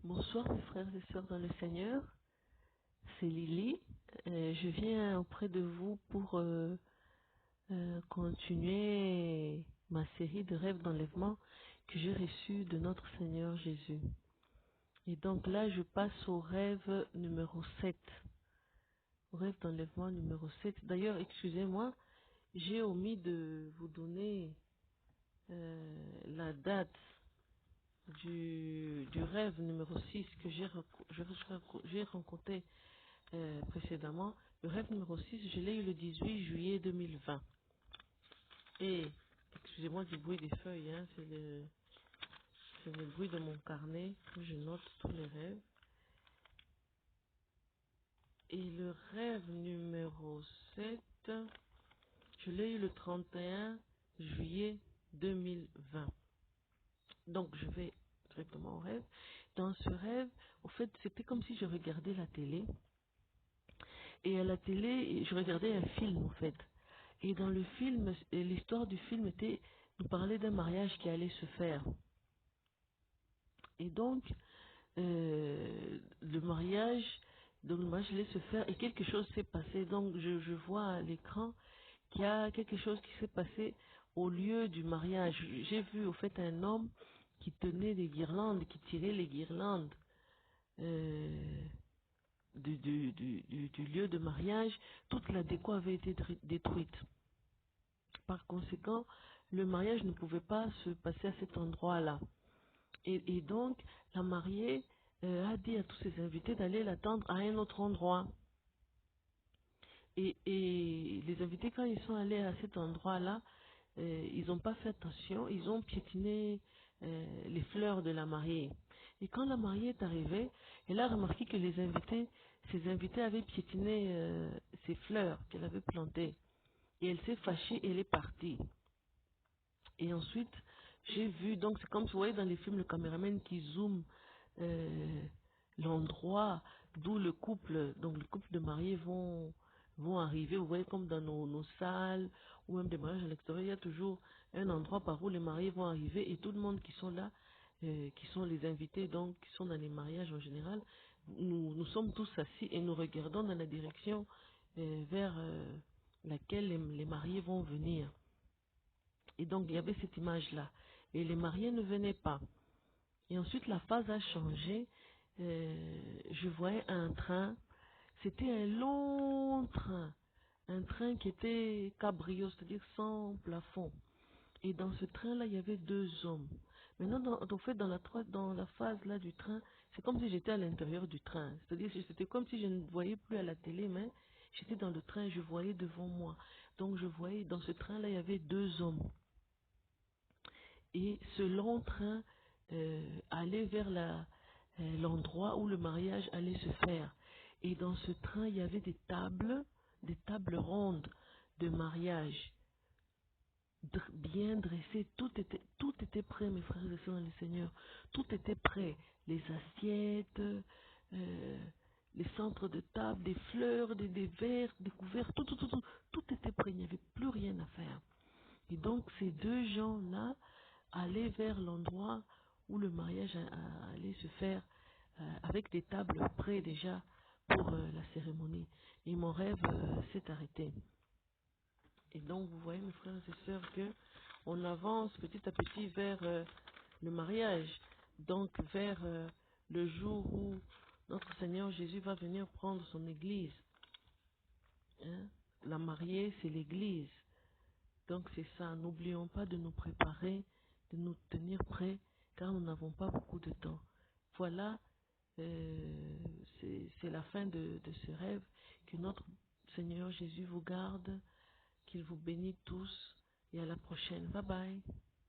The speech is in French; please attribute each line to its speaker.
Speaker 1: Bonsoir mes frères et sœurs dans le Seigneur, c'est Lily. Je viens auprès de vous pour continuer ma série de rêves d'enlèvement que j'ai reçus de notre Seigneur Jésus. Et donc là, je passe au rêve numéro 7, au rêve d'enlèvement numéro 7. D'ailleurs, excusez-moi, j'ai omis de vous donner la date du rêve numéro 6 que j'ai rencontré précédemment. Le rêve numéro 6, je l'ai eu le 18 juillet 2020. Et, excusez-moi du bruit des feuilles, hein, c'est le bruit de mon carnet où je note tous les rêves. Et le rêve numéro 7, je l'ai eu le 31 juillet 2020. Donc, je vais directement au rêve. Dans ce rêve, au fait, c'était comme si je regardais la télé. Et à la télé, je regardais un film, en fait. Et dans le film, l'histoire du film nous parlait d'un mariage qui allait se faire. Et donc, le mariage allait se faire et quelque chose s'est passé. Donc, je vois à l'écran qu'il y a quelque chose qui s'est passé au lieu du mariage. J'ai vu, au fait, un homme qui tenait des guirlandes, qui tirait les guirlandes. Du lieu de mariage, toute la déco avait été détruite. Par conséquent, le mariage ne pouvait pas se passer à cet endroit-là. Et donc, la mariée a dit à tous ses invités d'aller l'attendre à un autre endroit. Et les invités, quand ils sont allés à cet endroit-là, ils n'ont pas fait attention, ils ont piétiné les fleurs de la mariée. Et quand la mariée est arrivée, elle a remarqué que ses invités avaient piétiné ces fleurs qu'elle avait plantées. Et elle s'est fâchée et elle est partie. Et ensuite, j'ai vu, donc c'est comme vous voyez dans les films, le caméraman qui zoome euh, l'endroit d'où donc le couple de mariés vont arriver. Vous voyez comme dans nos salles ou même des mariages à l'extérieur, il y a toujours un endroit par où les mariés vont arriver et tout le monde qui sont là, qui sont les invités, donc qui sont dans les mariages en général, nous sommes tous assis et nous regardons dans la direction vers laquelle les mariés vont venir. Et donc, il y avait cette image-là. Et les mariés ne venaient pas. Et ensuite, la phase a changé. Je voyais un train. C'était un long train. Un train qui était cabrio, c'est-à-dire sans plafond. Et dans ce train-là, il y avait deux hommes. Maintenant, en fait, dans la phase là du train, c'est comme si j'étais à l'intérieur du train. C'est-à-dire, c'était comme si je ne voyais plus à la télé, mais j'étais dans le train, je voyais devant moi. Donc, je voyais, dans ce train-là, il y avait deux hommes. Et ce long train allait vers l'endroit où le mariage allait se faire. Et dans ce train, il y avait des tables rondes de mariage, bien dressées. Tout était prêt, mes frères et sœurs dans le Seigneur. Tout était prêt. Les assiettes, les centres de table, des fleurs, des verres, des couverts, tout était prêt. Il n'y avait plus rien à faire. Et donc, ces deux gens-là allaient vers l'endroit où le mariage allait se faire avec des tables prêtes déjà pour la cérémonie. Et mon rêve s'est arrêté. Et donc, vous voyez, mes frères et sœurs, que on avance petit à petit vers le mariage. Donc, vers le jour où notre Seigneur Jésus va venir prendre son église. Hein. La mariée, c'est l'église. Donc c'est ça, n'oublions pas de nous préparer, de nous tenir prêts, car nous n'avons pas beaucoup de temps. Voilà, c'est la fin de ce rêve. Que notre Seigneur Jésus vous garde, qu'il vous bénisse tous, et à la prochaine. Bye bye.